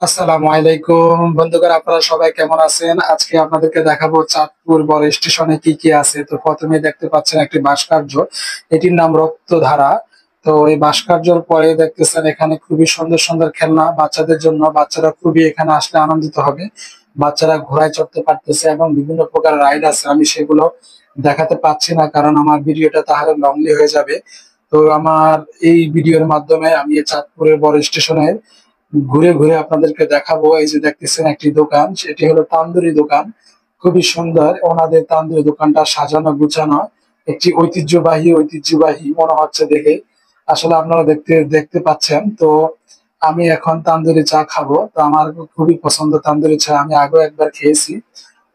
আসসালামু আলাইকুম বন্ধুগণ, আপনারা সবাই কেমন আছেন? আজকে আপনাদেরকে দেখাবো চাঁদপুর বড় স্টেশনে কি কি আছে। তো প্রথমে দেখতে পাচ্ছেন একটি ভাস্কর্য, এটির নাম রক্তধারা। তো এই ভাস্কর্যর পরে দেখতেছেন এখানে খুবই সুন্দর সুন্দর খেলনা বাচ্চাদের জন্য। বাচ্চারা খুবই এখানে আসলে আনন্দিত হবে। বাচ্চারা ঘোড়ায় চড়তে পারতেছে এবং বিভিন্ন প্রকার রাইড আছে, আমি সেগুলো দেখাতে পাচ্ছি না কারণ আমার ভিডিওটা তাহলে লংলি হয়ে যাবে। তো আমার এই ভিডিওর মাধ্যমে আমি এই চাঁদপুরের বড় স্টেশনের ঘুরে ঘুরে আপনাদেরকে দেখাবো। এই যে দেখতেছেন একটি দোকান, সেটি হলো তান্দুরি দোকান। খুবই সুন্দর ওনাদের তান্দুরি দোকানটা সাজানো গুছানো, একটি ঐতিহ্যবাহী মনে হচ্ছে দেখে। আসলে আপনারা দেখতে দেখতে পাচ্ছেন। তো আমি এখন তান্দুরি চা খাবো। তো আমার খুবই পছন্দ তান্দুরি চা, আমি আগেও একবার খেয়েছি।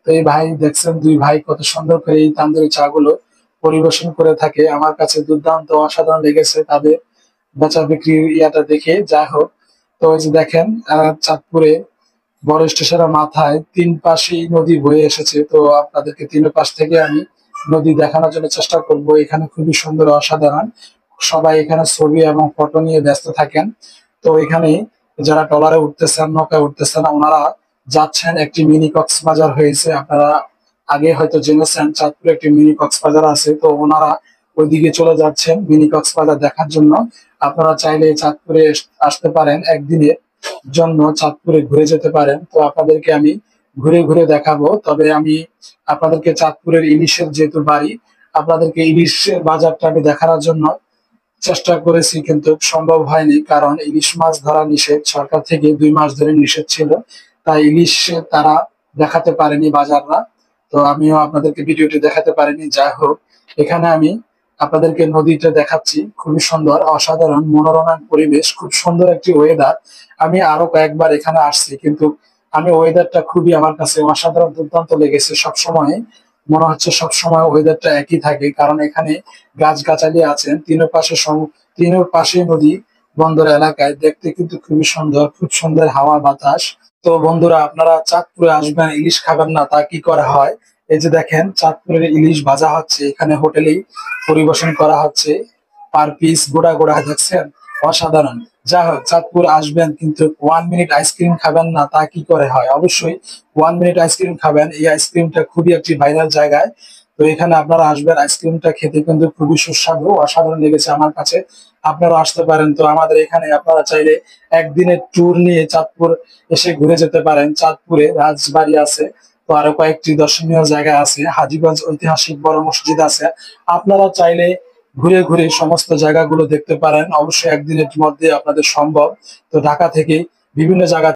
তো এই ভাই দেখছেন, দুই ভাই কত সুন্দর করে এই তান্দুরি চা গুলো পরিবেশন করে থাকে। আমার কাছে দুর্দান্ত অসাধারণ লেগেছে তাদের বেচা বিক্রির ইয়াটা দেখে। যাই হোক, তো ওই যে দেখেন চাঁদপুরে বড় স্টেশনের মাথায় তিন পাশেই নদী বয়ে এসেছে। তো আপনাদেরকে তিন পাশ থেকে আমি নদী দেখানোর জন্য চেষ্টা করব। এখানে খুবই সুন্দর অসাধারণ, সবাই এখানে ছবি এবং ফটো নিয়ে ব্যস্ত থাকেন। তো এখানে যারা ট্রলারে উঠতেছেন, নৌকায় উঠতেছেন, ওনারা যাচ্ছেন, একটি মিনি কক্সবাজার হয়েছে। আপনারা আগে হয়তো জেনেছেন চাঁদপুরে একটি মিনি কক্সবাজার আছে। তো ওনারা ওইদিকে চলে যাচ্ছেন মিনি কক্সবাজার দেখার জন্য। আপনারা চাইলে চাঁদপুরে আসতে পারেন, একদিনের জন্য চাঁদপুরে ঘুরে যেতে পারেন। তো আপনাদেরকে আমি ঘুরে ঘুরে দেখাবো। তবে আমি আপনাদেরকে চাঁদপুরের ইলিশের যেহেতু বাড়ি, আপনাদেরকে ইলিশের বাজারটা আমি দেখানোর জন্য চেষ্টা করেছি, কিন্তু সম্ভব হয়নি কারণ ইলিশ মাছ ধরা নিষেধ, সরকার থেকে 2 মাস ধরে নিষেধ ছিল। তাই ইলিশ তারা দেখাতে পারেনি বাজাররা। তো আমিও আপনাদেরকে ভিডিওটি দেখাতে পারিনি। যাই হোক, এখানে আমি আপনাদেরকে নদীটা দেখাচ্ছি, খুবই সুন্দর অসাধারণ মনোরম পরিবেশ, খুব সুন্দর একটি ওয়েদার। আমি আরো কয়েকবার এখানে আসছি, কিন্তু আমি ওয়েদারটা খুবই আমার কাছে অসাধারণ দুর্দান্ত লেগেছে। সবসময় মনে হচ্ছে সবসময় ওয়েদারটা একই থাকে, কারণ এখানে গাছগাছালি আছেন তিন পাশে নদী। বন্দর এলাকায় দেখতে কিন্তু খুবই সুন্দর, খুব সুন্দর হাওয়া বাতাস। তো বন্ধুরা, আপনারা চাঁদপুরে আসবেন, ইলিশ খাবেন না তা কি করা হয়? এই যে দেখেন চাঁদপুরের ইলিশ ভাজা হচ্ছে, এখানে হোটেলেই পরিবেশন করা হচ্ছে। পার পিস গোড়া গোড়া দেখছেন, অসাধারণ। যা হোক, চাঁদপুর আসবেন কিন্তু 1 মিনিট আইসক্রিম খাবেন না তা কি করে হয়? অবশ্যই 1 মিনিট আইসক্রিম খাবেন। এই আইসক্রিমটা খুবই একটি ভাইরাল জায়গায়। তো এখানে আপনারা আসবেন, আইসক্রিমটা খেতে কিন্তু খুবই সুস্বাদু, অসাধারণ লেগেছে আমার কাছে। আপনারা আসতে পারেন। তো আমাদের এখানে আপনারা চাইলে একদিনের ট্যুর নিয়ে চাঁদপুর এসে ঘুরে যেতে পারেন। চাঁদপুরে রাজবাড়ি আছে, তো আরো কয়েকটি দর্শনীয় জায়গা আছে, হাজীগঞ্জ ঐতিহাসিক বড় মসজিদ আছে। আপনারা চাইলে ঘুরে ঘুরে সমস্ত জায়গাগুলো দেখতে পারেন। অবশ্যই একদিনের মধ্যে আপনাদের সম্ভব। তো ঢাকা থেকে বিভিন্ন জায়গা